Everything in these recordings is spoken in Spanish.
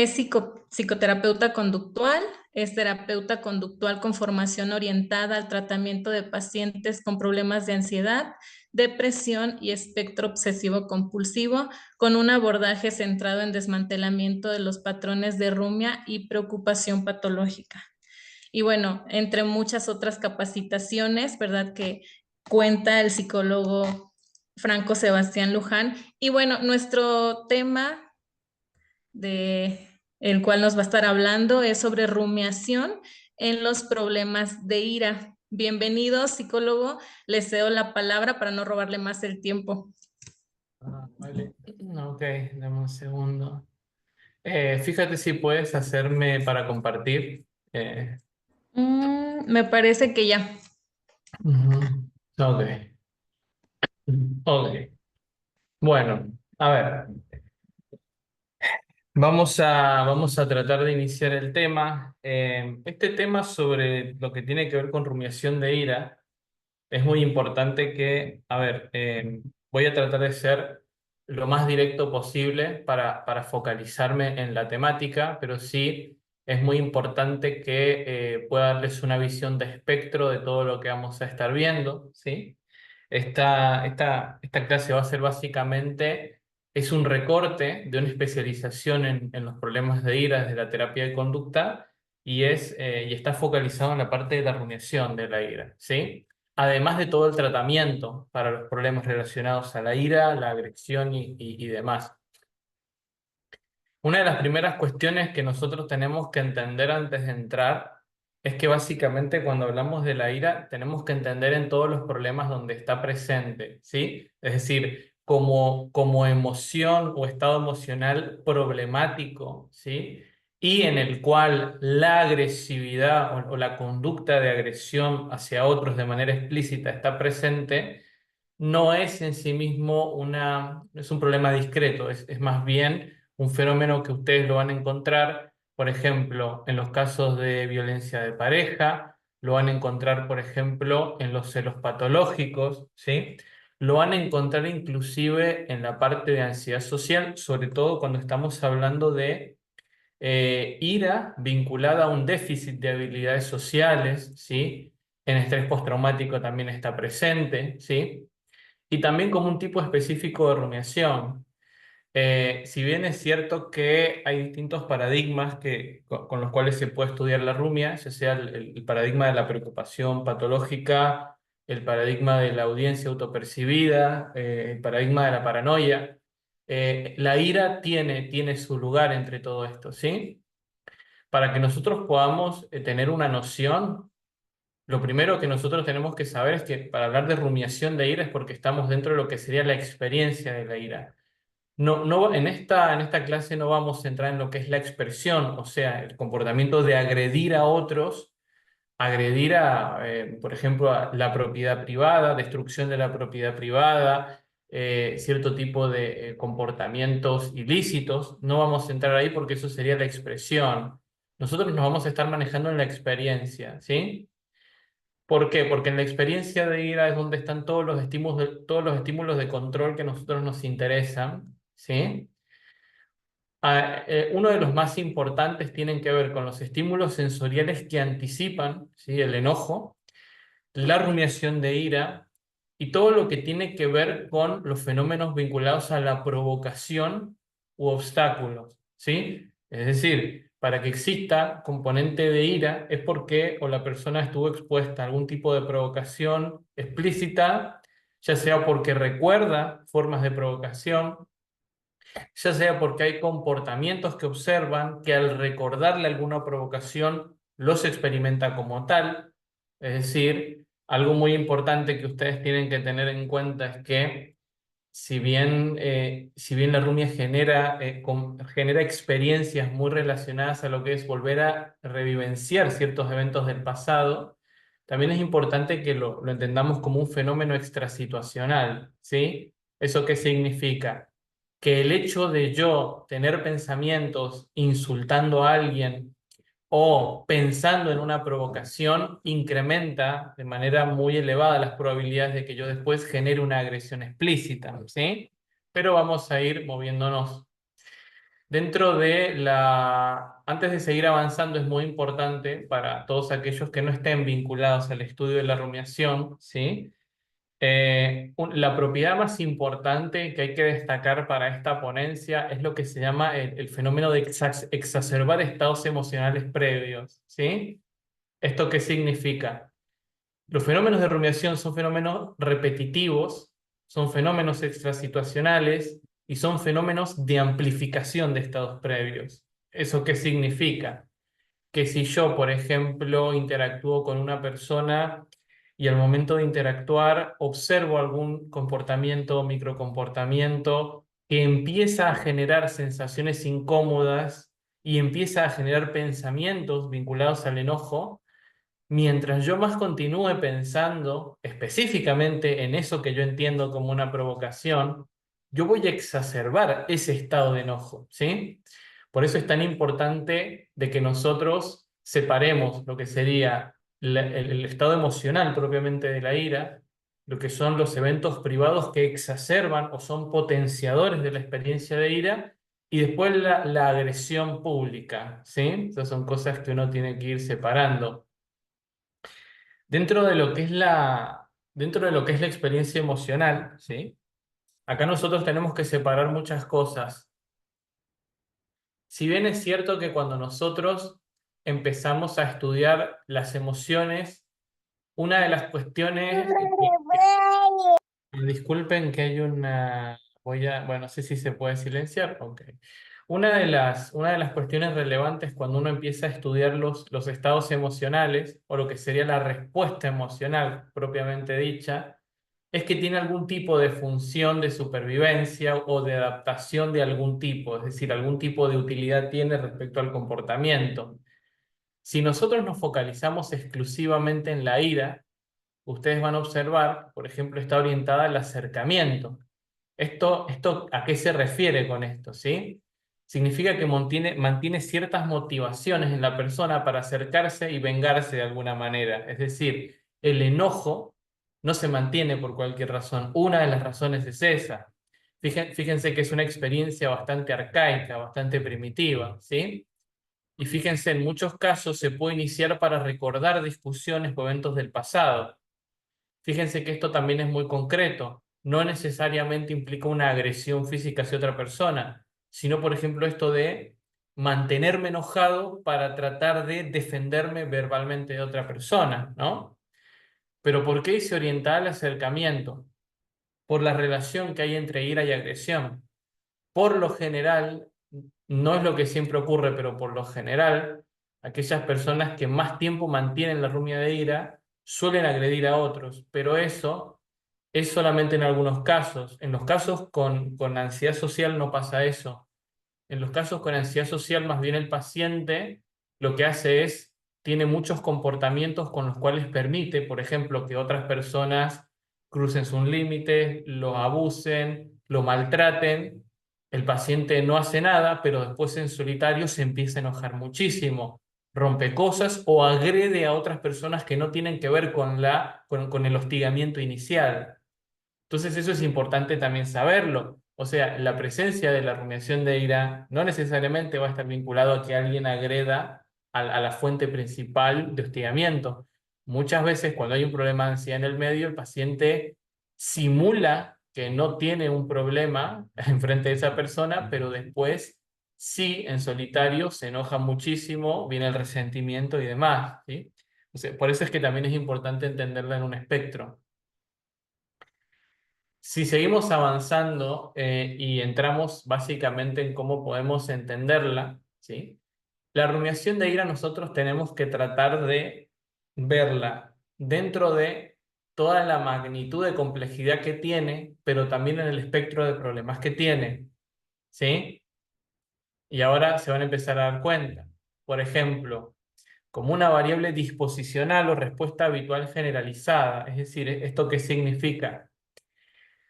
Es psicoterapeuta conductual, es terapeuta conductual con formación orientada al tratamiento de pacientes con problemas de ansiedad, depresión y espectro obsesivo compulsivo, con un abordaje centrado en desmantelamiento de los patrones de rumia y preocupación patológica. Y bueno, entre muchas otras capacitaciones, ¿verdad? Que cuenta el psicólogo Franco Sebastián Luján. Y bueno, nuestro tema de el cual nos va a estar hablando es sobre rumiación en los problemas de ira. Bienvenido, psicólogo. Le cedo la palabra para no robarle más el tiempo. Vale. Ok, dame un segundo. Fíjate si puedes hacerme para compartir. Eh, Me parece que ya. ujú. Ok, ok. Bueno, a ver, vamos a tratar de iniciar el tema. Este tema sobre lo que tiene que ver con rumiación de ira es muy importante que, a ver, voy a tratar de ser lo más directo posible para focalizarme en la temática, pero sí es muy importante que pueda darles una visión de espectro de todo lo que vamos a estar viendo, ¿sí? Esta clase va a ser básicamente, es un recorte de una especialización en los problemas de ira desde la terapia de conducta y está focalizado en la parte de la rumiación de la ira, ¿sí? Además de todo el tratamiento para los problemas relacionados a la ira, la agresión y demás. Una de las primeras cuestiones que nosotros tenemos que entender antes de entrar es que básicamente cuando hablamos de la ira tenemos que entender en todos los problemas donde está presente, ¿sí? Es decir, como emoción o estado emocional problemático, ¿sí? Y en el cual la agresividad o la conducta de agresión hacia otros de manera explícita está presente, no es en sí mismo es un problema discreto, es más bien un fenómeno que ustedes lo van a encontrar, por ejemplo, en los casos de violencia de pareja, lo van a encontrar, por ejemplo, en los celos patológicos, ¿sí? Lo van a encontrar inclusive en la parte de ansiedad social, sobre todo cuando estamos hablando de ira vinculada a un déficit de habilidades sociales, ¿sí? En estrés postraumático también está presente, ¿sí? Y también como un tipo específico de rumiación. Si bien es cierto que hay distintos paradigmas con los cuales se puede estudiar la rumia, ya sea el paradigma de la preocupación patológica, el paradigma de la audiencia autopercibida, el paradigma de la paranoia, la ira tiene su lugar entre todo esto, ¿sí? Para que nosotros podamos tener una noción, lo primero que nosotros tenemos que saber es que para hablar de rumiación de ira es porque estamos dentro de lo que sería la experiencia de la ira. No, en esta clase no vamos a entrar en lo que es la expresión, o sea, el comportamiento de agredir a otros, por ejemplo, a la propiedad privada, destrucción de la propiedad privada, cierto tipo de comportamientos ilícitos. No vamos a entrar ahí porque eso sería la expresión. Nosotros nos vamos a estar manejando en la experiencia, ¿sí? ¿Por qué? Porque en la experiencia de ira es donde están todos los estímulos de control que a nosotros nos interesan, ¿sí? Uno de los más importantes tienen que ver con los estímulos sensoriales que anticipan, ¿sí? El enojo, la rumiación de ira y todo lo que tiene que ver con los fenómenos vinculados a la provocación u obstáculos, ¿sí? Es decir, para que exista componente de ira es porque o la persona estuvo expuesta a algún tipo de provocación explícita, ya sea porque recuerda formas de provocación, ya sea porque hay comportamientos que observan que al recordarle alguna provocación los experimenta como tal. Es decir, algo muy importante que ustedes tienen que tener en cuenta es que si bien la rumia genera experiencias muy relacionadas a lo que es volver a revivenciar ciertos eventos del pasado, también es importante que lo entendamos como un fenómeno extrasituacional, ¿sí? ¿Eso qué significa? Que el hecho de yo tener pensamientos insultando a alguien o pensando en una provocación incrementa de manera muy elevada las probabilidades de que yo después genere una agresión explícita, ¿sí? Pero vamos a ir moviéndonos. Dentro de la... Antes de seguir avanzando, es muy importante para todos aquellos que no estén vinculados al estudio de la rumiación, ¿sí? La propiedad más importante que hay que destacar para esta ponencia es lo que se llama el fenómeno de exacerbar estados emocionales previos, ¿sí? ¿Esto qué significa? Los fenómenos de rumiación son fenómenos repetitivos, son fenómenos extrasituacionales y son fenómenos de amplificación de estados previos. ¿Eso qué significa? Que si yo, por ejemplo, interactúo con una persona y al momento de interactuar observo algún comportamiento o microcomportamiento que empieza a generar sensaciones incómodas y empieza a generar pensamientos vinculados al enojo, mientras yo más continúe pensando específicamente en eso que yo entiendo como una provocación, yo voy a exacerbar ese estado de enojo, ¿sí? Por eso es tan importante de que nosotros separemos lo que sería el estado emocional propiamente de la ira, lo que son los eventos privados que exacerban o son potenciadores de la experiencia de ira, y después la agresión pública, ¿sí? Esas son cosas que uno tiene que ir separando. Dentro de lo que es dentro de lo que es la experiencia emocional, ¿sí? Acá nosotros tenemos que separar muchas cosas. Si bien es cierto que cuando nosotros empezamos a estudiar las emociones, una de las cuestiones disculpen que hay una... Bueno, no sé si se puede silenciar. Ok. Una de las cuestiones relevantes cuando uno empieza a estudiar los estados emocionales, o lo que sería la respuesta emocional propiamente dicha, es que tiene algún tipo de función de supervivencia o de adaptación de algún tipo, es decir, algún tipo de utilidad tiene respecto al comportamiento. Si nosotros nos focalizamos exclusivamente en la ira, ustedes van a observar, por ejemplo, está orientada al acercamiento. Esto, ¿a qué se refiere con esto? ¿Sí? Significa que mantiene ciertas motivaciones en la persona para acercarse y vengarse de alguna manera. Es decir, el enojo no se mantiene por cualquier razón. Una de las razones es esa. Fíjense que es una experiencia bastante arcaica, bastante primitiva, ¿sí? Y fíjense, en muchos casos se puede iniciar para recordar discusiones o eventos del pasado. Fíjense que esto también es muy concreto. No necesariamente implica una agresión física hacia otra persona, sino, por ejemplo, esto de mantenerme enojado para tratar de defenderme verbalmente de otra persona, ¿no? Pero ¿por qué se orienta al acercamiento? Por la relación que hay entre ira y agresión. Por lo general, no es lo que siempre ocurre, pero por lo general, aquellas personas que más tiempo mantienen la rumia de ira suelen agredir a otros, pero eso es solamente en algunos casos. En los casos con ansiedad social no pasa eso. En los casos con ansiedad social, más bien el paciente lo que hace es, tiene muchos comportamientos con los cuales permite, por ejemplo, que otras personas crucen sus límites, lo abusen, lo maltraten. El paciente no hace nada, pero después en solitario se empieza a enojar muchísimo, rompe cosas o agrede a otras personas que no tienen que ver con el hostigamiento inicial. Entonces eso es importante también saberlo. O sea, la presencia de la rumiación de ira no necesariamente va a estar vinculado a que alguien agreda a la fuente principal de hostigamiento. Muchas veces cuando hay un problema de ansiedad en el medio, el paciente simula que no tiene un problema enfrente de esa persona, pero después sí, en solitario, se enoja muchísimo, viene el resentimiento y demás, ¿sí? O sea, por eso es que también es importante entenderla en un espectro. Si seguimos avanzando y entramos básicamente en cómo podemos entenderla, ¿sí? La rumiación de ira nosotros tenemos que tratar de verla dentro de toda la magnitud de complejidad que tiene, pero también en el espectro de problemas que tiene, ¿sí? Y ahora se van a empezar a dar cuenta. Por ejemplo, como una variable disposicional o respuesta habitual generalizada, es decir, ¿esto qué significa?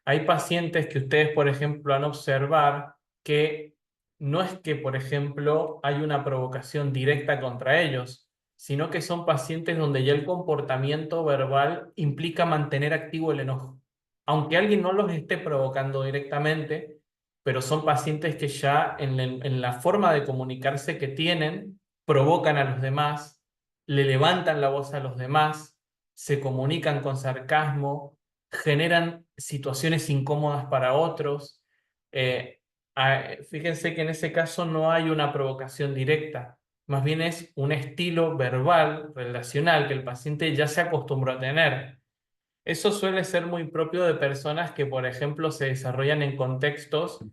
Hay pacientes que ustedes, por ejemplo, han observar que no es que, por ejemplo, hay una provocación directa contra ellos, sino que son pacientes donde ya el comportamiento verbal implica mantener activo el enojo. Aunque alguien no los esté provocando directamente, pero son pacientes que ya en la forma de comunicarse que tienen, provocan a los demás, le levantan la voz a los demás, se comunican con sarcasmo, generan situaciones incómodas para otros. Eh, Fíjense que en ese caso no hay una provocación directa, más bien es un estilo verbal, relacional, que el paciente ya se acostumbró a tener. Eso suele ser muy propio de personas que, por ejemplo, se desarrollan en contextos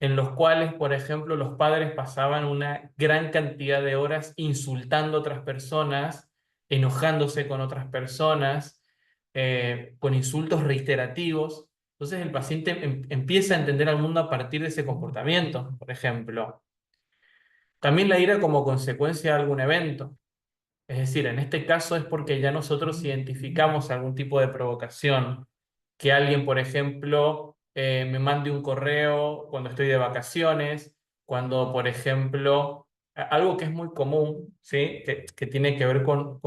en los cuales, por ejemplo, los padres pasaban una gran cantidad de horas insultando a otras personas, enojándose con otras personas, con insultos reiterativos. Entonces el paciente empieza a entender al mundo a partir de ese comportamiento, por ejemplo. También la ira como consecuencia de algún evento. Es decir, en este caso es porque ya nosotros identificamos algún tipo de provocación. Que alguien, por ejemplo, me mande un correo cuando estoy de vacaciones, cuando, por ejemplo, algo que es muy común, ¿sí? Que tiene que ver con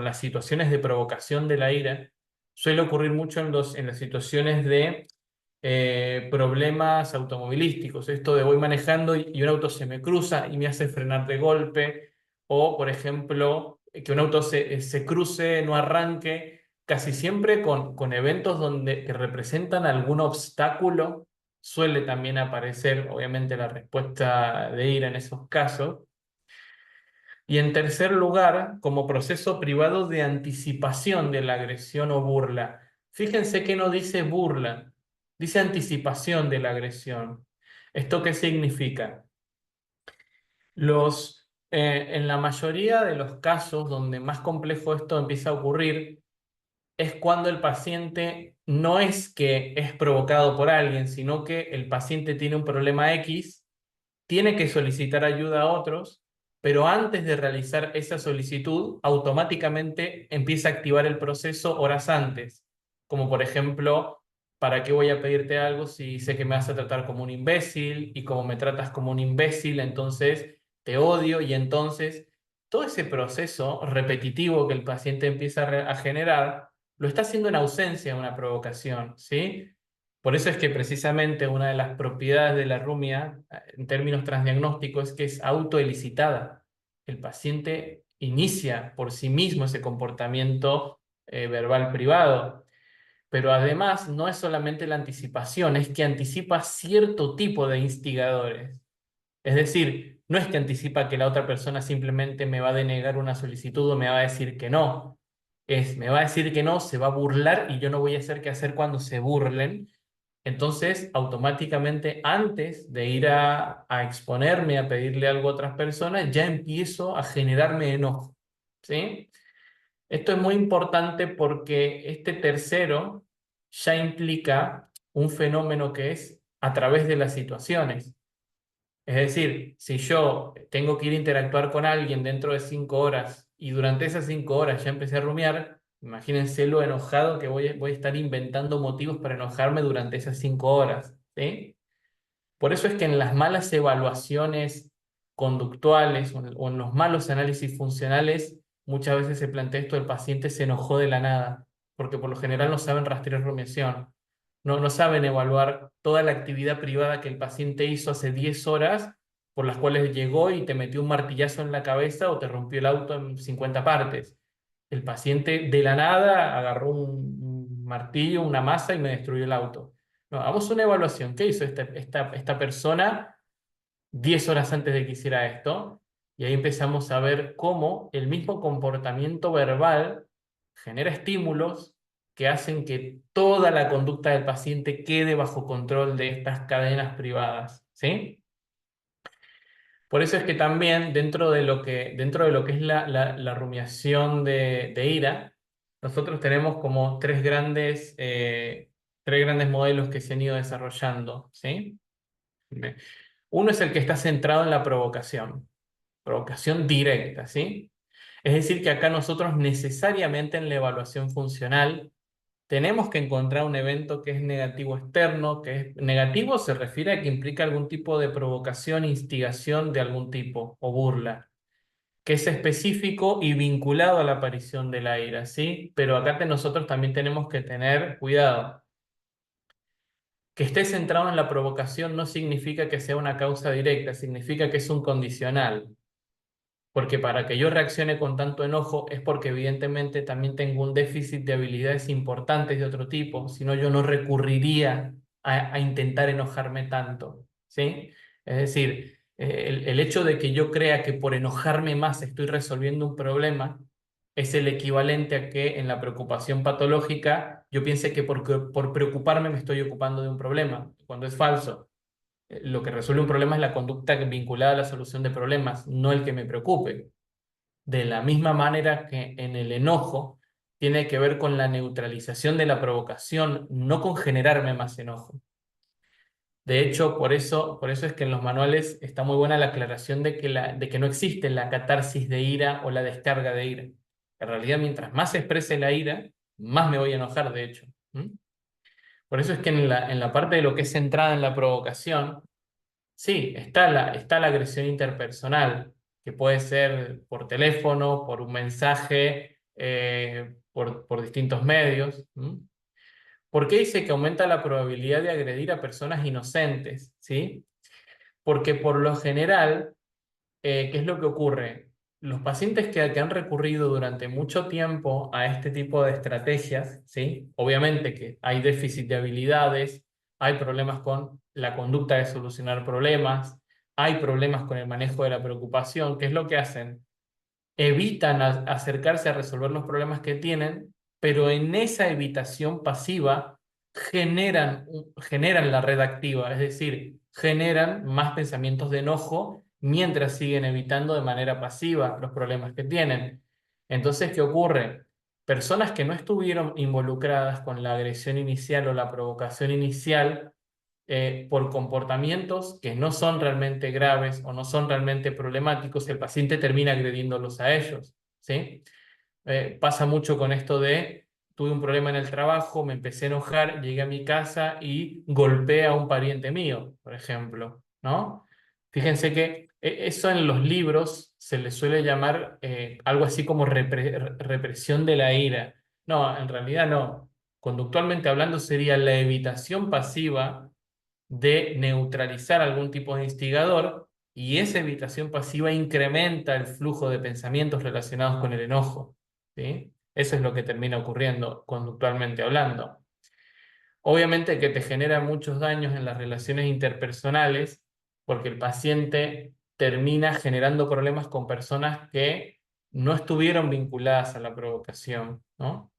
las situaciones de provocación de la ira, suele ocurrir mucho en las situaciones de problemas automovilísticos. Esto de voy manejando y un auto se me cruza y me hace frenar de golpe, o por ejemplo, que un auto se cruce, no arranque, casi siempre con eventos que representan algún obstáculo, suele también aparecer, obviamente, la respuesta de ira en esos casos. Y en tercer lugar, como proceso privado de anticipación de la agresión o burla. Fíjense que no dice burla, dice anticipación de la agresión. ¿Esto qué significa? En la mayoría de los casos donde más complejo esto empieza a ocurrir es cuando el paciente no es que es provocado por alguien, sino que el paciente tiene un problema X, tiene que solicitar ayuda a otros, pero antes de realizar esa solicitud, automáticamente empieza a activar el proceso horas antes, como por ejemplo, ¿para qué voy a pedirte algo si sé que me vas a tratar como un imbécil? Y como me tratas como un imbécil, entonces te odio y entonces todo ese proceso repetitivo que el paciente empieza a generar, lo está haciendo en ausencia de una provocación, ¿sí? Por eso es que precisamente una de las propiedades de la rumia, en términos transdiagnósticos, es que es autoelicitada. El paciente inicia por sí mismo ese comportamiento verbal privado. Pero además no es solamente la anticipación, es que anticipa cierto tipo de instigadores. Es decir, no es que anticipa que la otra persona simplemente me va a denegar una solicitud o me va a decir que no. Me va a decir que no, se va a burlar y yo no voy a hacer qué hacer cuando se burlen. Entonces, automáticamente, antes de ir a exponerme, a pedirle algo a otras personas, ya empiezo a generarme enojo, ¿sí? Esto es muy importante porque este tercero ya implica un fenómeno que es a través de las situaciones. Es decir, si yo tengo que ir a interactuar con alguien dentro de 5 horas y durante esas 5 horas ya empecé a rumiar, imagínense lo enojado que voy a estar inventando motivos para enojarme durante esas 5 horas, ¿sí? Por eso es que en las malas evaluaciones conductuales o en los malos análisis funcionales, muchas veces se plantea esto: el paciente se enojó de la nada, porque por lo general no saben rastrear rumiación, no saben evaluar toda la actividad privada que el paciente hizo hace 10 horas, por las cuales llegó y te metió un martillazo en la cabeza o te rompió el auto en 50 partes. El paciente de la nada agarró un martillo, una masa y me destruyó el auto. No, hagamos una evaluación. ¿Qué hizo esta persona 10 horas antes de que hiciera esto? Y ahí empezamos a ver cómo el mismo comportamiento verbal genera estímulos que hacen que toda la conducta del paciente quede bajo control de estas cadenas privadas, ¿sí? Por eso es que también dentro de lo que es la rumiación de ira, nosotros tenemos como tres grandes modelos que se han ido desarrollando, ¿sí? Uno es el que está centrado en la provocación directa, ¿sí? Es decir, que acá nosotros necesariamente en la evaluación funcional tenemos que encontrar un evento que es negativo externo, que es negativo se refiere a que implica algún tipo de provocación, instigación de algún tipo o burla, que es específico y vinculado a la aparición de la ira, ¿sí? Pero acá nosotros también tenemos que tener cuidado. Que esté centrado en la provocación no significa que sea una causa directa, significa que es un condicional. Porque para que yo reaccione con tanto enojo es porque evidentemente también tengo un déficit de habilidades importantes de otro tipo, si no yo no recurriría a intentar enojarme tanto, ¿sí? Es decir, el hecho de que yo crea que por enojarme más estoy resolviendo un problema es el equivalente a que en la preocupación patológica yo piense que por preocuparme me estoy ocupando de un problema, cuando es falso. Lo que resuelve un problema es la conducta vinculada a la solución de problemas, no el que me preocupe. De la misma manera que en el enojo tiene que ver con la neutralización de la provocación, no con generarme más enojo. De hecho, por eso es que en los manuales está muy buena la aclaración de que no existe la catarsis de ira o la descarga de ira. En realidad, mientras más se exprese la ira, más me voy a enojar, de hecho. ¿Mm? Por eso es que en la parte de lo que es centrada en la provocación, sí, está la agresión interpersonal, que puede ser por teléfono, por un mensaje, por distintos medios. ¿Mm? ¿Por qué dice que aumenta la probabilidad de agredir a personas inocentes? ¿Sí? Porque por lo general, ¿qué es lo que ocurre? Los pacientes que han recurrido durante mucho tiempo a este tipo de estrategias, ¿sí? Obviamente que hay déficit de habilidades, hay problemas con la conducta de solucionar problemas, hay problemas con el manejo de la preocupación. ¿Qué es lo que hacen? Evitan acercarse a resolver los problemas que tienen, pero en esa evitación pasiva generan la red activa, es decir, generan más pensamientos de enojo mientras siguen evitando de manera pasiva los problemas que tienen. Entonces, ¿qué ocurre? Personas que no estuvieron involucradas con la agresión inicial o la provocación inicial por comportamientos que no son realmente graves o no son realmente problemáticos, el paciente termina agrediéndolos a ellos, ¿sí? Pasa mucho con esto de, tuve un problema en el trabajo, me empecé a enojar, llegué a mi casa y golpeé a un pariente mío, por ejemplo, ¿no? Fíjense que eso en los libros se le suele llamar algo así como represión de la ira. No, en realidad no. Conductualmente hablando sería la evitación pasiva de neutralizar algún tipo de instigador y esa evitación pasiva incrementa el flujo de pensamientos relacionados con el enojo, ¿sí? Eso es lo que termina ocurriendo conductualmente hablando. Obviamente que te genera muchos daños en las relaciones interpersonales porque el paciente termina generando problemas con personas que no estuvieron vinculadas a la provocación, ¿no?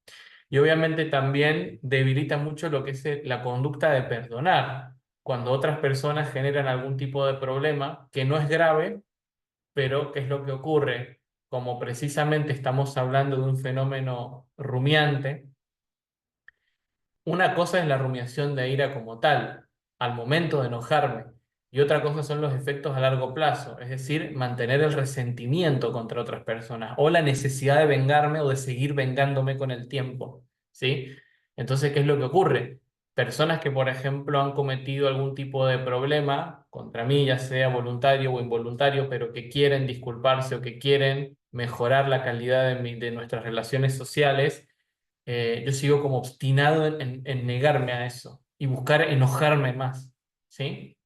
Y obviamente también debilita mucho lo que es la conducta de perdonar, cuando otras personas generan algún tipo de problema que no es grave, pero ¿qué es lo que ocurre? Como precisamente estamos hablando de un fenómeno rumiante, una cosa es la rumiación de ira como tal, al momento de enojarme, y otra cosa son los efectos a largo plazo, es decir, mantener el resentimiento contra otras personas o la necesidad de vengarme o de seguir vengándome con el tiempo, ¿sí? Entonces, ¿qué es lo que ocurre? Personas que, por ejemplo, han cometido algún tipo de problema contra mí, ya sea voluntario o involuntario, pero que quieren disculparse o que quieren mejorar la calidad de nuestras relaciones sociales, yo sigo como obstinado en negarme a eso y buscar enojarme más, ¿sí?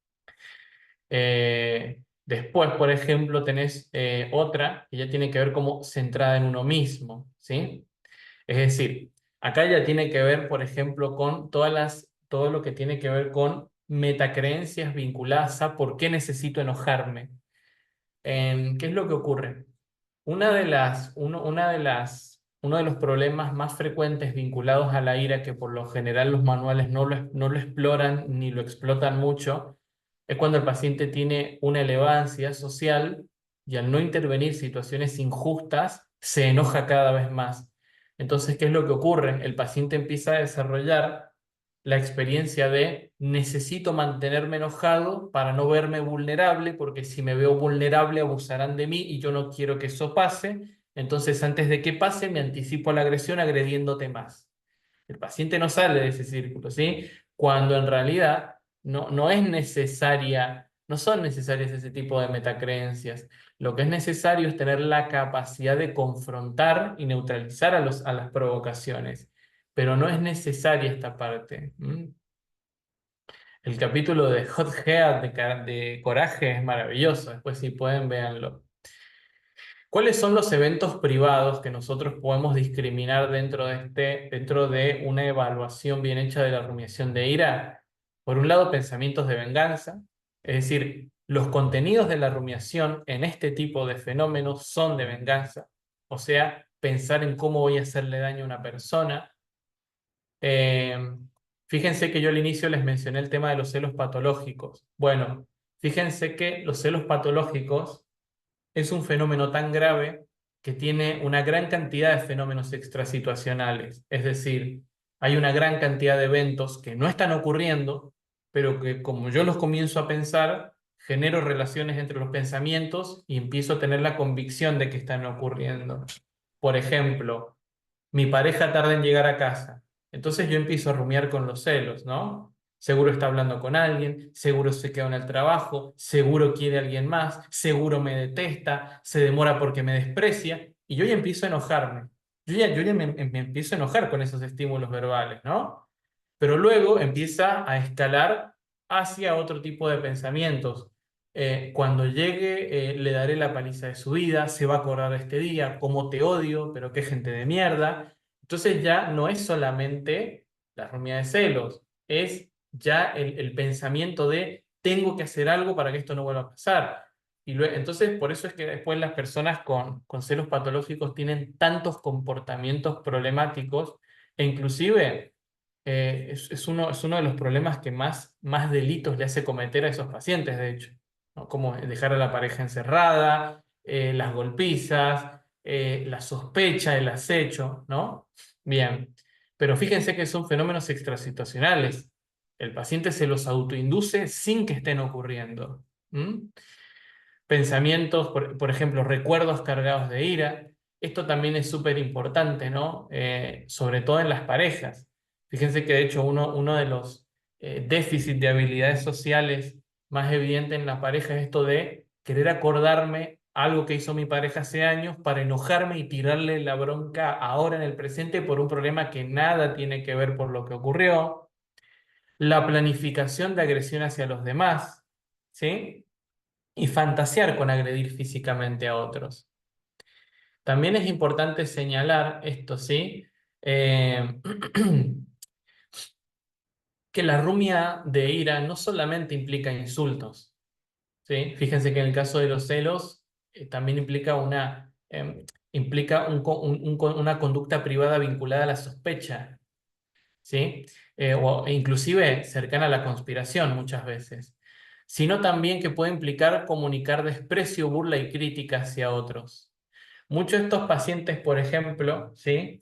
Después, por ejemplo, tenés otra que ya tiene que ver como centrada en uno mismo, ¿sí? Es decir, acá ya tiene que ver, por ejemplo, con todo lo que tiene que ver con metacreencias vinculadas a por qué necesito enojarme. ¿Qué es lo que ocurre? Uno de los problemas más frecuentes vinculados a la ira, que por lo general los manuales no lo exploran ni lo explotan mucho, es cuando el paciente tiene una elevada ansiedad social y al no intervenir situaciones injustas, se enoja cada vez más. Entonces, ¿qué es lo que ocurre? El paciente empieza a desarrollar la experiencia de necesito mantenerme enojado para no verme vulnerable, porque si me veo vulnerable abusarán de mí y yo no quiero que eso pase. Entonces, antes de que pase, me anticipo a la agresión agrediéndote más. El paciente no sale de ese círculo, ¿sí? Cuando en realidad no es necesaria, no son necesarias ese tipo de metacreencias. Lo que es necesario es tener la capacidad de confrontar y neutralizar a las provocaciones, pero no es necesaria esta parte. ¿Mm? El capítulo de Hot Head de Coraje es maravilloso. Después, si pueden, véanlo. ¿Cuáles son los eventos privados que nosotros podemos discriminar dentro de una evaluación bien hecha de la rumiación de ira? Por un lado, pensamientos de venganza, es decir, los contenidos de la rumiación en este tipo de fenómenos son de venganza, o sea, pensar en cómo voy a hacerle daño a una persona. Eh, Fíjense que yo al inicio les mencioné el tema de los celos patológicos. Bueno, fíjense que los celos patológicos es un fenómeno tan grave que tiene una gran cantidad de fenómenos extrasituacionales. Es decir, hay una gran cantidad de eventos que no están ocurriendo, pero que como yo los comienzo a pensar, genero relaciones entre los pensamientos y empiezo a tener la convicción de que están ocurriendo. Por ejemplo, mi pareja tarda en llegar a casa. Entonces yo empiezo a rumiar con los celos, ¿no? Seguro está hablando con alguien, seguro se queda en el trabajo, seguro quiere a alguien más, seguro me detesta, se demora porque me desprecia, y yo ya empiezo a enojarme. Yo ya me empiezo a enojar con esos estímulos verbales, ¿no? Pero luego empieza a escalar hacia otro tipo de pensamientos. Cuando llegue, le daré la paliza de su vida, se va a acordar de este día, cómo te odio, pero qué gente de mierda. Entonces ya no es solamente la rumia de celos, es ya el pensamiento de tengo que hacer algo para que esto no vuelva a pasar. Entonces, por eso es que después las personas con celos patológicos tienen tantos comportamientos problemáticos e inclusive es uno de los problemas que más delitos le hace cometer a esos pacientes, de hecho, ¿no? Como dejar a la pareja encerrada, las golpizas, la sospecha, el acecho, ¿no? Bien, pero fíjense que son fenómenos extrasituacionales. El paciente se los autoinduce sin que estén ocurriendo. ¿Mm? Pensamientos, por ejemplo, recuerdos cargados de ira. Esto también es súper importante, ¿no? Sobre todo en las parejas. Fíjense que de hecho uno de los déficits de habilidades sociales más evidentes en la pareja es esto de querer acordarme algo que hizo mi pareja hace años para enojarme y tirarle la bronca ahora en el presente por un problema que nada tiene que ver por lo que ocurrió. La planificación de agresión hacia los demás, ¿sí? Y fantasear con agredir físicamente a otros. También es importante señalar esto, ¿sí? Eh, que la rumia de ira no solamente implica insultos, ¿sí? Fíjense que en el caso de los celos también implica una conducta privada vinculada a la sospecha, ¿sí? E inclusive cercana a la conspiración muchas veces, sino también que puede implicar comunicar desprecio, burla y crítica hacia otros. Muchos de estos pacientes, por ejemplo, ¿sí?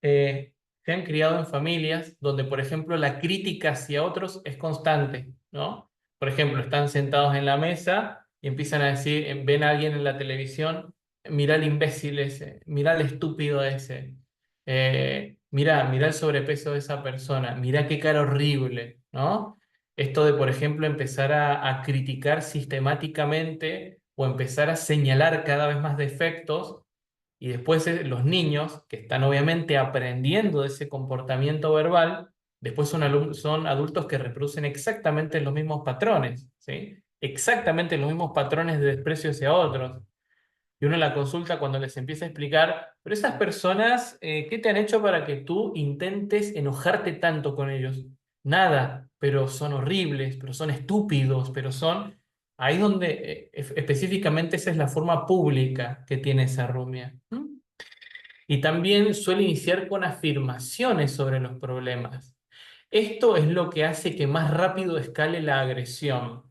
Se han criado en familias donde, por ejemplo, la crítica hacia otros es constante, ¿no? Por ejemplo, están sentados en la mesa y empiezan a decir, ven a alguien en la televisión, mira el imbécil ese, mira el estúpido ese, mira el sobrepeso de esa persona, mira qué cara horrible, ¿no? Esto de, por ejemplo, empezar a criticar sistemáticamente o empezar a señalar cada vez más defectos y después los niños, que están obviamente aprendiendo de ese comportamiento verbal, después son adultos que reproducen exactamente los mismos patrones, ¿sí? Exactamente los mismos patrones de desprecio hacia otros. Y uno en la consulta cuando les empieza a explicar, pero esas personas, ¿qué te han hecho para que tú intentes enojarte tanto con ellos? Nada, pero son horribles, pero son estúpidos, pero son... Ahí donde específicamente esa es la forma pública que tiene esa rumia. ¿Mm? Y también suele iniciar con afirmaciones sobre los problemas. Esto es lo que hace que más rápido escale la agresión.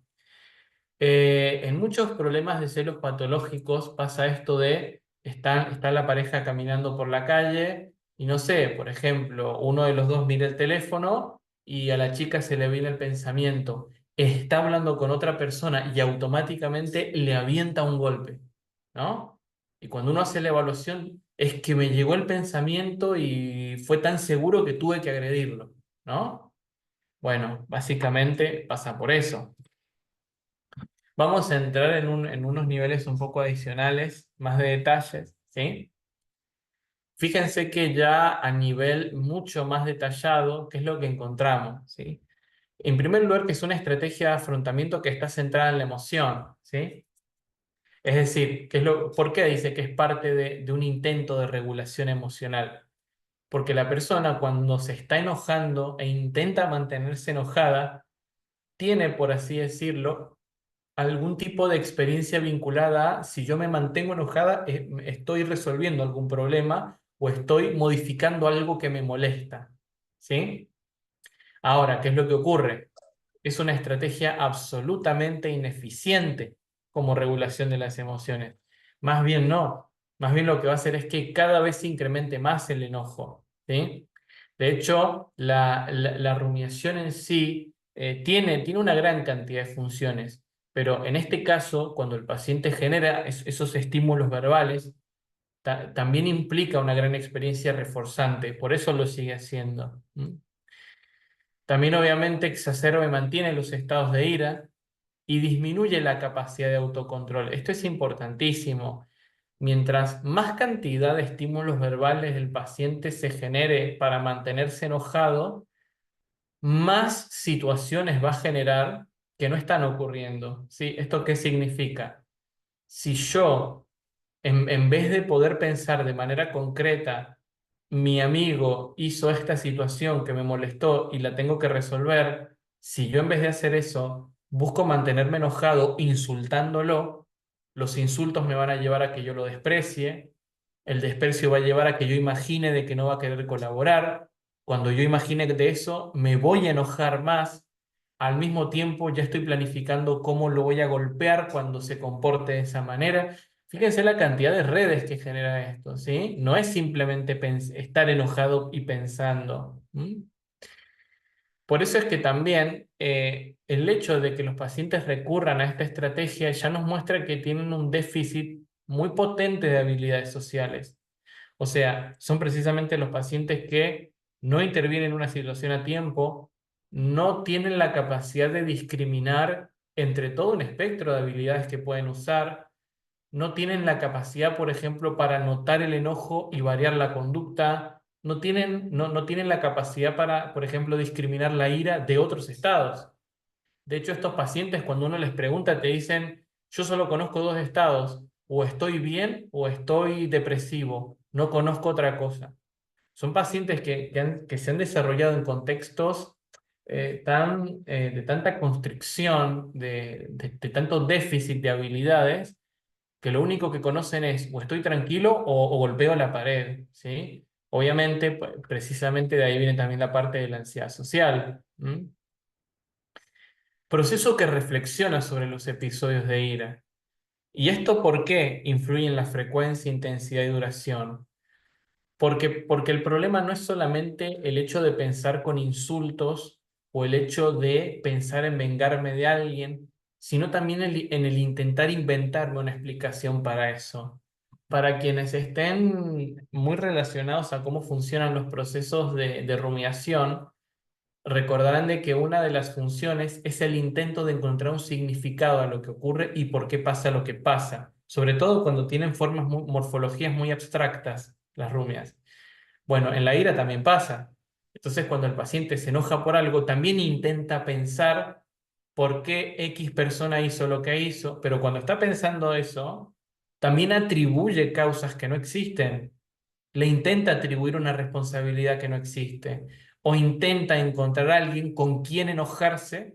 En muchos problemas de celos patológicos pasa esto de está la pareja caminando por la calle y no sé, por ejemplo, uno de los dos mira el teléfono y a la chica se le viene el pensamiento, está hablando con otra persona y automáticamente le avienta un golpe, ¿no? Y cuando uno hace la evaluación, es que me llegó el pensamiento y fue tan seguro que tuve que agredirlo, ¿no? Bueno, básicamente pasa por eso. Vamos a entrar en unos niveles un poco adicionales, más de detalles, ¿sí? Fíjense que ya a nivel mucho más detallado, ¿qué es lo que encontramos? ¿Sí? En primer lugar, que es una estrategia de afrontamiento que está centrada en la emoción, ¿sí? Es decir, ¿por qué dice que es parte de un intento de regulación emocional? Porque la persona cuando se está enojando e intenta mantenerse enojada, tiene, por así decirlo, algún tipo de experiencia vinculada a si yo me mantengo enojada, estoy resolviendo algún problema o estoy modificando algo que me molesta, ¿sí? Ahora, ¿qué es lo que ocurre? Es una estrategia absolutamente ineficiente como regulación de las emociones. Más bien no. Más bien lo que va a hacer es que cada vez se incremente más el enojo, ¿sí? De hecho, la rumiación en sí tiene una gran cantidad de funciones, pero en este caso, cuando el paciente genera esos estímulos verbales, también implica una gran experiencia reforzante, por eso lo sigue haciendo. También obviamente exacerba y mantiene los estados de ira y disminuye la capacidad de autocontrol. Esto es importantísimo. Mientras más cantidad de estímulos verbales el paciente se genere para mantenerse enojado, más situaciones va a generar que no están ocurriendo, ¿sí? ¿Esto qué significa? Si yo, en vez de poder pensar de manera concreta, mi amigo hizo esta situación que me molestó y la tengo que resolver, si yo en vez de hacer eso busco mantenerme enojado insultándolo, los insultos me van a llevar a que yo lo desprecie, el desprecio va a llevar a que yo imagine de que no va a querer colaborar, cuando yo imagine de eso me voy a enojar más, al mismo tiempo ya estoy planificando cómo lo voy a golpear cuando se comporte de esa manera. Fíjense la cantidad de redes que genera esto, ¿sí? No es simplemente estar enojado y pensando. Por eso es que también el hecho de que los pacientes recurran a esta estrategia ya nos muestra que tienen un déficit muy potente de habilidades sociales. O sea, son precisamente los pacientes que no intervienen en una situación a tiempo, no tienen la capacidad de discriminar entre todo un espectro de habilidades que pueden usar, no tienen la capacidad, por ejemplo, para notar el enojo y variar la conducta, no tienen la capacidad para, por ejemplo, discriminar la ira de otros estados. De hecho, estos pacientes, cuando uno les pregunta, te dicen, yo solo conozco dos estados, o estoy bien o estoy depresivo, no conozco otra cosa. Son pacientes que se han desarrollado en contextos de tanta constricción, de tanto déficit de habilidades, que lo único que conocen es o estoy tranquilo o golpeo la pared, ¿sí? Obviamente, precisamente de ahí viene también la parte de la ansiedad social. Proceso que reflexiona sobre los episodios de ira. ¿Y esto por qué influye en la frecuencia, intensidad y duración? Porque el problema no es solamente el hecho de pensar con insultos o el hecho de pensar en vengarme de alguien, sino también en el intentar inventarme una explicación para eso. Para quienes estén muy relacionados a cómo funcionan los procesos de rumiación, recordarán de que una de las funciones es el intento de encontrar un significado a lo que ocurre y por qué pasa lo que pasa, sobre todo cuando tienen morfologías muy abstractas, las rumias. Bueno, en la ira también pasa. Entonces, cuando el paciente se enoja por algo, también intenta pensar por qué X persona hizo lo que hizo, pero cuando está pensando eso, también atribuye causas que no existen, le intenta atribuir una responsabilidad que no existe, o intenta encontrar a alguien con quien enojarse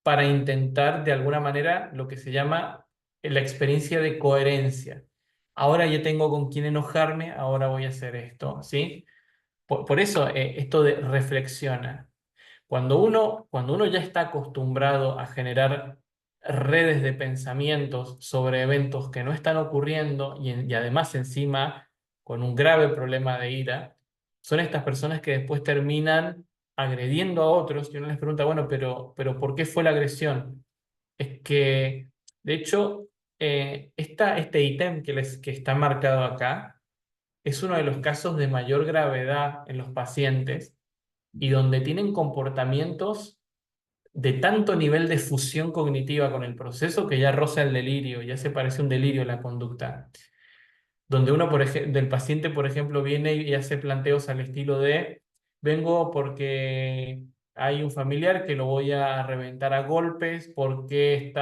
para intentar de alguna manera lo que se llama la experiencia de coherencia. Ahora ya tengo con quién enojarme, ahora voy a hacer esto, ¿sí? Por eso esto de reflexiona. Cuando uno ya está acostumbrado a generar redes de pensamientos sobre eventos que no están ocurriendo y además encima con un grave problema de ira, son estas personas que después terminan agrediendo a otros y uno les pregunta, bueno, pero ¿por qué fue la agresión? Es que, de hecho, este ítem que está marcado acá es uno de los casos de mayor gravedad en los pacientes y donde tienen comportamientos de tanto nivel de fusión cognitiva con el proceso que ya roza el delirio, ya se parece un delirio la conducta. Donde uno, del paciente, por ejemplo, viene y hace planteos al estilo de, vengo porque hay un familiar que lo voy a reventar a golpes porque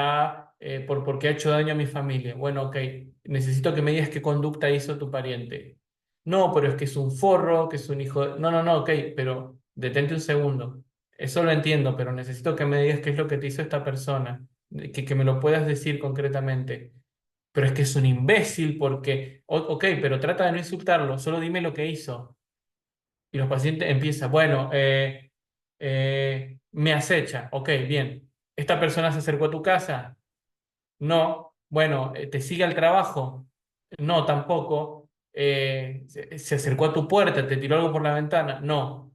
porque ha hecho daño a mi familia. Bueno, ok, necesito que me digas qué conducta hizo tu pariente. No, pero es que es un forro, que es un hijo No, no, no, ok, pero detente un segundo. Eso lo entiendo, pero necesito que me digas qué es lo que te hizo esta persona, que me lo puedas decir concretamente. Pero es que es un imbécil porque, ok, pero trata de no insultarlo, solo dime lo que hizo. Y los pacientes empiezan, bueno, me acecha, ok, bien. ¿Esta persona se acercó a tu casa? No. Bueno, ¿te sigue al trabajo? No, tampoco. Se acercó a tu puerta, te tiró algo por la ventana? No.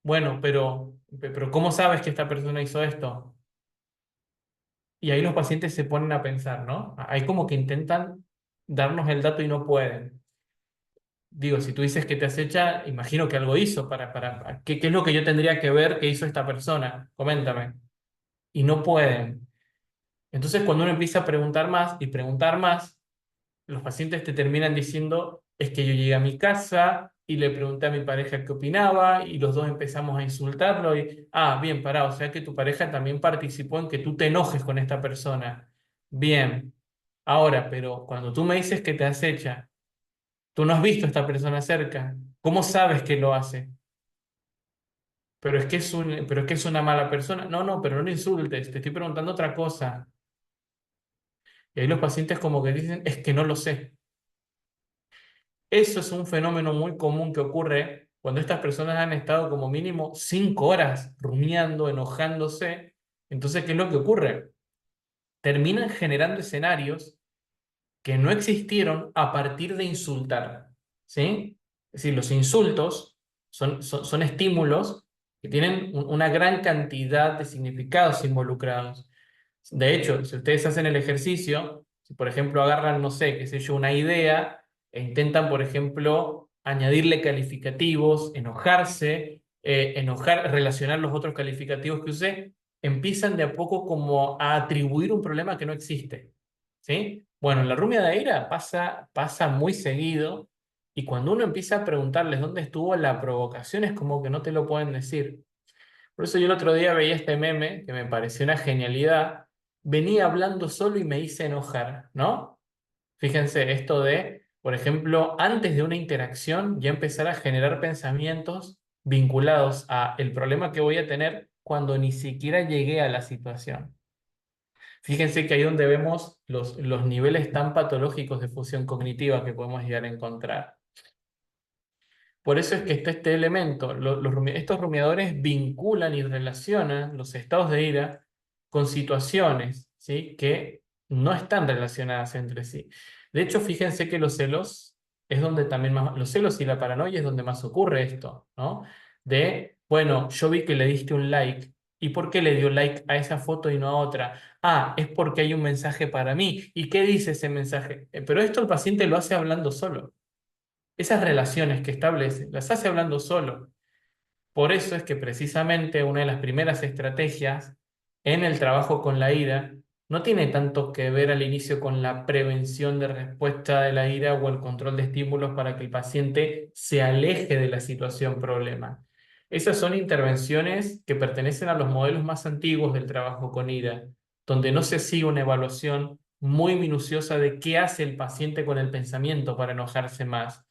Bueno, pero ¿cómo sabes que esta persona hizo esto? Y ahí los pacientes se ponen a pensar, ¿no? Hay como que intentan darnos el dato y no pueden. Digo, si tú dices que te acecha, imagino que algo hizo ¿qué es lo que yo tendría que ver que hizo esta persona? Coméntame. Y no pueden. Entonces, cuando uno empieza a preguntar más y preguntar más, los pacientes te terminan diciendo, es que yo llegué a mi casa y le pregunté a mi pareja qué opinaba y los dos empezamos a insultarlo y, bien, pará, o sea que tu pareja también participó en que tú te enojes con esta persona. Bien. Ahora, pero cuando tú me dices que te acecha, tú no has visto a esta persona cerca. ¿Cómo sabes que lo hace? Pero es que es una mala persona. No, no, pero no lo insultes, te estoy preguntando otra cosa. Y ahí los pacientes como que dicen, es que no lo sé. Eso es un fenómeno muy común que ocurre cuando estas personas han estado como mínimo 5 horas rumiando, enojándose. Entonces, ¿qué es lo que ocurre? Terminan generando escenarios que no existieron a partir de insultar, ¿sí? Es decir, los insultos son estímulos que tienen una gran cantidad de significados involucrados. De hecho, si ustedes hacen el ejercicio, si por ejemplo agarran, no sé, qué sé yo, una idea e intentan, por ejemplo, añadirle calificativos, relacionar los otros calificativos que usé, empiezan de a poco como a atribuir un problema que no existe. ¿Sí? Bueno, en la rumia de ira pasa muy seguido y cuando uno empieza a preguntarles dónde estuvo la provocación es como que no te lo pueden decir. Por eso yo el otro día veía este meme que me pareció una genialidad. Venía hablando solo y me hice enojar, ¿no? Fíjense esto de, por ejemplo, antes de una interacción ya empezar a generar pensamientos vinculados a el problema que voy a tener cuando ni siquiera llegué a la situación. Fíjense que ahí donde vemos los niveles tan patológicos de función cognitiva que podemos llegar a encontrar. Por eso es que está este elemento. Estos rumiadores vinculan y relacionan los estados de ira con situaciones, ¿sí? Que no están relacionadas entre sí. De hecho, fíjense que los celos es donde también más, los celos y la paranoia es donde más ocurre esto, ¿no? Bueno, yo vi que le diste un like. ¿Y por qué le dio like a esa foto y no a otra? Es porque hay un mensaje para mí. ¿Y qué dice ese mensaje? Pero esto el paciente lo hace hablando solo. Esas relaciones que establece, las hace hablando solo. Por eso es que precisamente una de las primeras estrategias en el trabajo con la ira no tiene tanto que ver al inicio con la prevención de respuesta de la ira o el control de estímulos para que el paciente se aleje de la situación problema. Esas son intervenciones que pertenecen a los modelos más antiguos del trabajo con ira, donde no se sigue una evaluación muy minuciosa de qué hace el paciente con el pensamiento para enojarse más.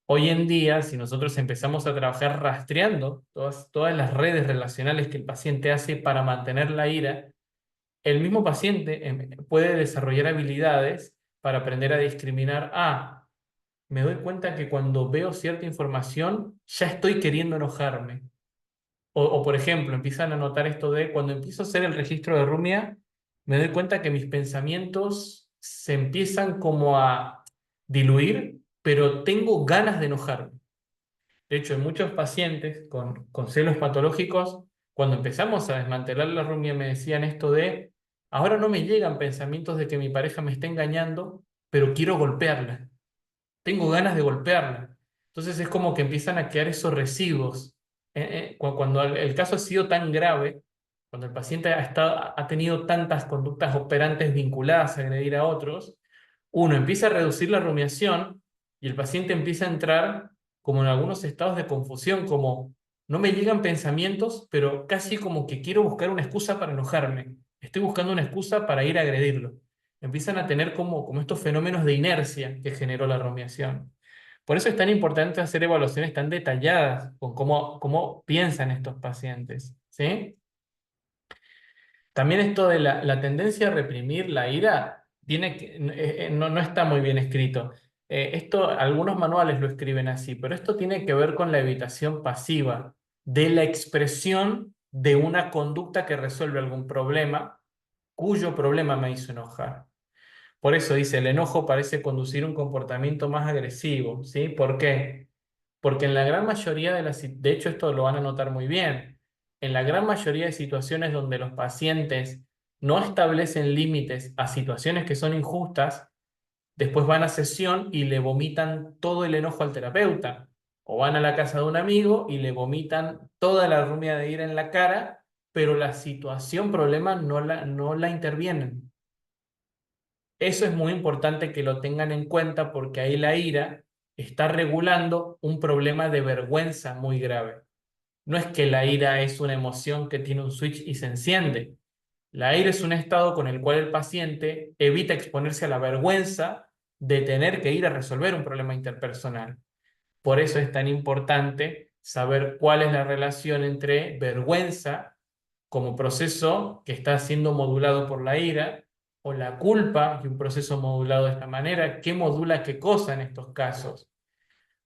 Hoy en día, si nosotros empezamos a trabajar rastreando todas las redes relacionales que el paciente hace para mantener la ira, el mismo paciente puede desarrollar habilidades para aprender a discriminar. Me doy cuenta que cuando veo cierta información ya estoy queriendo enojarme. Por ejemplo, empiezan a notar esto de cuando empiezo a hacer el registro de Rumia, me doy cuenta que mis pensamientos se empiezan como a diluir, pero tengo ganas de enojarme. De hecho, en muchos pacientes con celos patológicos, cuando empezamos a desmantelar la rumia, me decían esto de, ahora no me llegan pensamientos de que mi pareja me está engañando, pero quiero golpearla. Tengo ganas de golpearla. Entonces es como que empiezan a quedar esos residuos. Cuando el caso ha sido tan grave, cuando el paciente ha tenido tantas conductas operantes vinculadas a agredir a otros, uno empieza a reducir la rumiación y el paciente empieza a entrar como en algunos estados de confusión, como, No me llegan pensamientos, pero casi como que quiero buscar una excusa para enojarme. Estoy buscando una excusa para ir a agredirlo. Empiezan a tener como estos fenómenos de inercia que generó la rumiación. Por eso es tan importante hacer evaluaciones tan detalladas con cómo piensan estos pacientes, ¿sí? También esto de la tendencia a reprimir la ira no está muy bien escrito. Esto, algunos manuales lo escriben así, pero esto tiene que ver con la evitación pasiva de la expresión de una conducta que resuelve algún problema, cuyo problema me hizo enojar. Por eso dice, el enojo parece conducir un comportamiento más agresivo, ¿sí? ¿Por qué? Porque en la gran mayoría de hecho esto lo van a notar muy bien, en la gran mayoría de situaciones donde los pacientes no establecen límites a situaciones que son injustas, después van a sesión y le vomitan todo el enojo al terapeuta. O van a la casa de un amigo y le vomitan toda la rumia de ira en la cara, pero la situación problema no la intervienen. Eso es muy importante que lo tengan en cuenta porque ahí la ira está regulando un problema de vergüenza muy grave. No es que la ira es una emoción que tiene un switch y se enciende. La ira es un estado con el cual el paciente evita exponerse a la vergüenza de tener que ir a resolver un problema interpersonal. Por eso es tan importante saber cuál es la relación entre vergüenza como proceso que está siendo modulado por la ira o la culpa y un proceso modulado de esta manera, qué modula qué cosa en estos casos.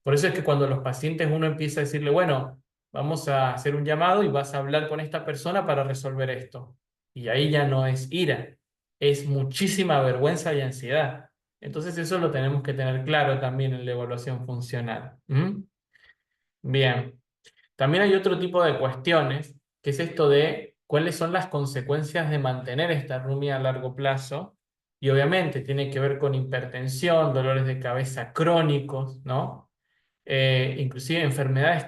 Por eso es que cuando los pacientes uno empieza a decirle, bueno, vamos a hacer un llamado y vas a hablar con esta persona para resolver esto. Y ahí ya no es ira, es muchísima vergüenza y ansiedad. Entonces eso lo tenemos que tener claro también en la evaluación funcional. ¿Mm? Bien. También hay otro tipo de cuestiones, que es esto de cuáles son las consecuencias de mantener esta rumia a largo plazo. Y obviamente tiene que ver con hipertensión, dolores de cabeza crónicos, ¿no? Inclusive enfermedades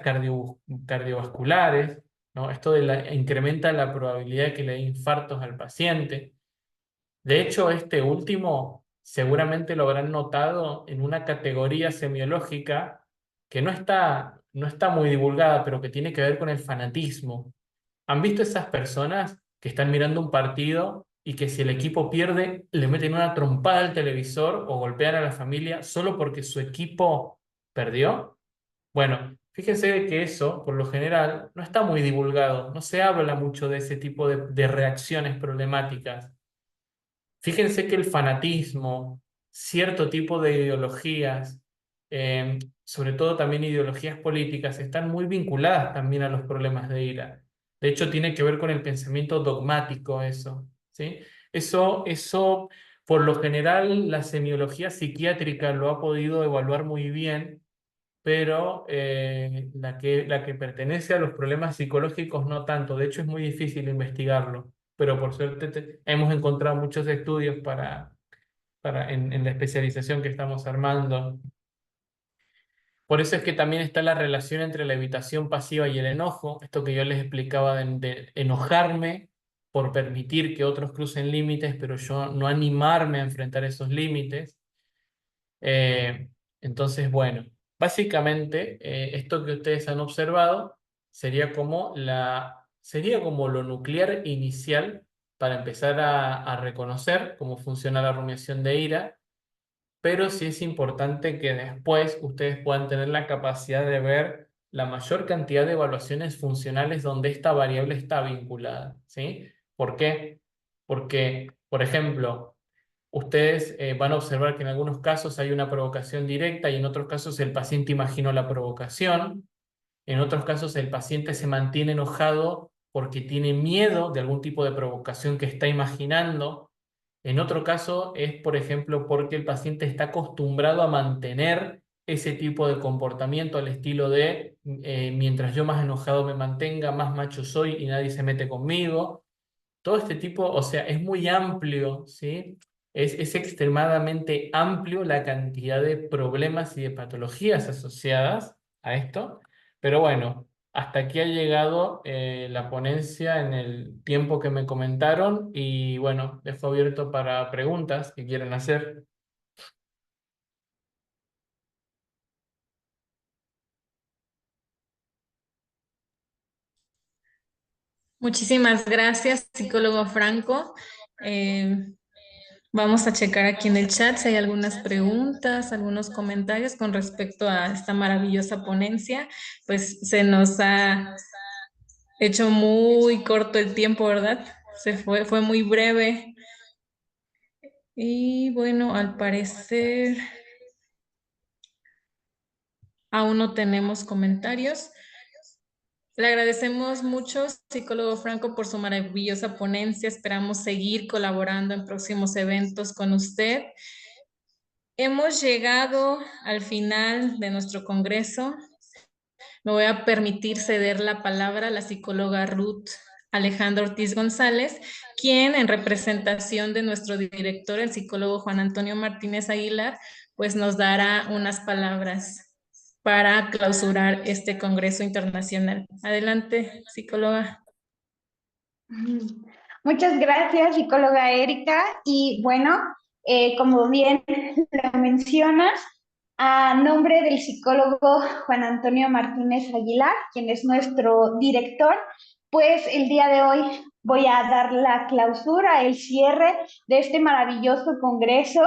cardiovasculares, ¿no? Esto incrementa la probabilidad de que le dé infartos al paciente. De hecho, este último seguramente lo habrán notado en una categoría semiológica que no está muy divulgada, pero que tiene que ver con el fanatismo. ¿Han visto esas personas que están mirando un partido y que si el equipo pierde, le meten una trompada al televisor o golpean a la familia solo porque su equipo perdió? Bueno, fíjense que eso, por lo general, no está muy divulgado, no se habla mucho de ese tipo de reacciones problemáticas. Fíjense que el fanatismo, cierto tipo de ideologías, sobre todo también ideologías políticas, están muy vinculadas también a los problemas de ira. De hecho, tiene que ver con el pensamiento dogmático eso, ¿sí? Eso, por lo general, la semiología psiquiátrica lo ha podido evaluar muy bien, pero la que pertenece a los problemas psicológicos no tanto. De hecho, es muy difícil investigarlo, pero por suerte hemos encontrado muchos estudios en la especialización que estamos armando. Por eso es que también está la relación entre la evitación pasiva y el enojo, esto que yo les explicaba de enojarme por permitir que otros crucen límites, pero yo no animarme a enfrentar esos límites. Eh, entonces, bueno, básicamente esto que ustedes han observado sería como lo nuclear inicial para empezar a reconocer cómo funciona la rumiación de ira, pero sí es importante que después ustedes puedan tener la capacidad de ver la mayor cantidad de evaluaciones funcionales donde esta variable está vinculada, ¿sí? ¿Por qué? Porque, por ejemplo, ustedes van a observar que en algunos casos hay una provocación directa y en otros casos el paciente imaginó la provocación. En otros casos el paciente se mantiene enojado porque tiene miedo de algún tipo de provocación que está imaginando. En otro caso es, por ejemplo, porque el paciente está acostumbrado a mantener ese tipo de comportamiento al estilo de mientras yo más enojado me mantenga, más macho soy y nadie se mete conmigo. Todo este tipo, o sea, es muy amplio, ¿sí? Es extremadamente amplio la cantidad de problemas y de patologías asociadas a esto, pero bueno, hasta aquí ha llegado la ponencia en el tiempo que me comentaron y bueno, dejo abierto para preguntas que quieran hacer. Muchísimas gracias, psicólogo Franco. Vamos a checar aquí en el chat si hay algunas preguntas, algunos comentarios con respecto a esta maravillosa ponencia. Pues se nos ha hecho muy corto el tiempo, ¿verdad? Fue muy breve. Y bueno, al parecer aún no tenemos comentarios. Le agradecemos mucho, psicólogo Franco, por su maravillosa ponencia. Esperamos seguir colaborando en próximos eventos con usted. Hemos llegado al final de nuestro congreso. Me voy a permitir ceder la palabra a la psicóloga Ruth Alejandra Ortiz González, quien en representación de nuestro director, el psicólogo Juan Antonio Martínez Aguilar, pues nos dará unas palabras para clausurar este Congreso Internacional. Adelante, psicóloga. Muchas gracias, psicóloga Erika. Y bueno, como bien lo mencionas, a nombre del psicólogo Juan Antonio Martínez Aguilar, quien es nuestro director, pues el día de hoy voy a dar la clausura, el cierre de este maravilloso congreso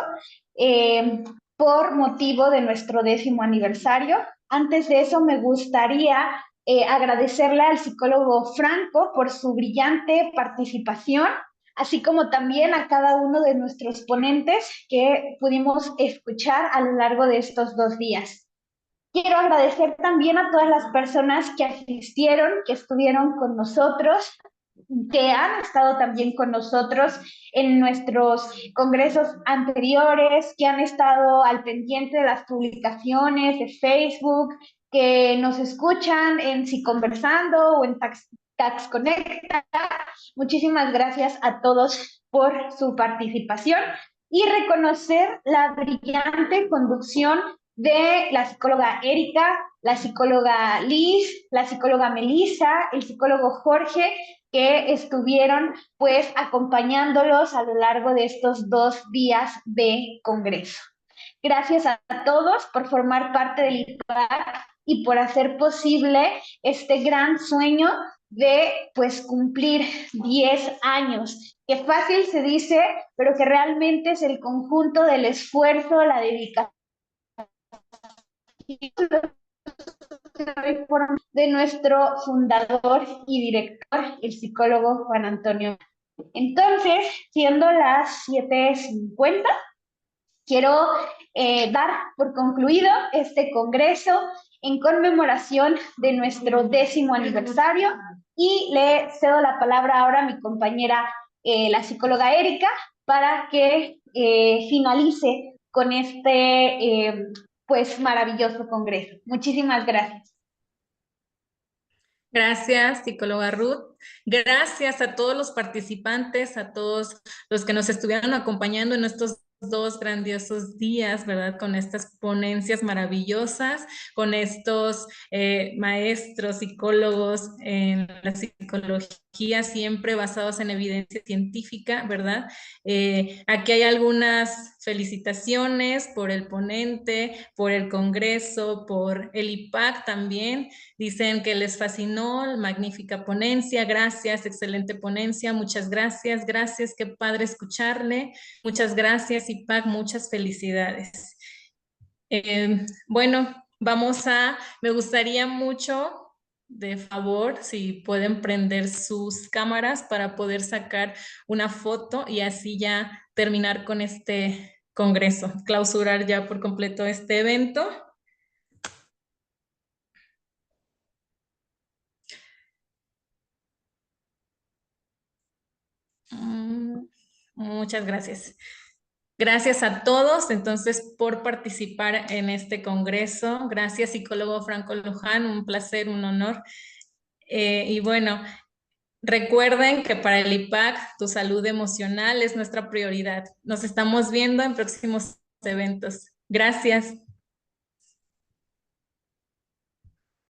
por motivo de nuestro 10º aniversario. Antes de eso, me gustaría agradecerle al psicólogo Franco por su brillante participación, así como también a cada uno de nuestros ponentes que pudimos escuchar a lo largo de estos 2 días. Quiero agradecer también a todas las personas que asistieron, que estuvieron con nosotros, que han estado también con nosotros en nuestros congresos anteriores, que han estado al pendiente de las publicaciones de Facebook, que nos escuchan en Si Conversando o en Tax Conecta. Muchísimas gracias a todos por su participación y reconocer la brillante conducción de la psicóloga Erika, la psicóloga Liz, la psicóloga Melissa, el psicólogo Jorge, que estuvieron pues acompañándolos a lo largo de estos 2 días de congreso. Gracias a todos por formar parte del IPAC y por hacer posible este gran sueño de pues cumplir 10 años, que fácil se dice, pero que realmente es el conjunto del esfuerzo, la dedicación de nuestro fundador y director, el psicólogo Juan Antonio. Entonces, siendo las 7:50, quiero dar por concluido este congreso en conmemoración de nuestro 10º aniversario y le cedo la palabra ahora a mi compañera, la psicóloga Erika, para que finalice con este pues maravilloso congreso. Muchísimas gracias. Gracias, psicóloga Ruth. Gracias a todos los participantes, a todos los que nos estuvieron acompañando en estos 2 grandiosos días, ¿verdad? Con estas ponencias maravillosas, con estos maestros, psicólogos en la psicología, siempre basados en evidencia científica, ¿verdad? Aquí hay algunas felicitaciones por el ponente, por el congreso, por el IPAC también. Dicen que les fascinó, magnífica ponencia, gracias, excelente ponencia, muchas gracias, gracias, qué padre escucharle, muchas gracias IPAC, muchas felicidades. Bueno, me gustaría mucho, de favor, si pueden prender sus cámaras para poder sacar una foto y así ya terminar con este congreso, clausurar ya por completo este evento. Muchas gracias. Gracias a todos, entonces, por participar en este congreso. Gracias, psicólogo Franco Luján, un placer, un honor. Y bueno, recuerden que para el IPAC, tu salud emocional es nuestra prioridad. Nos estamos viendo en próximos eventos. Gracias.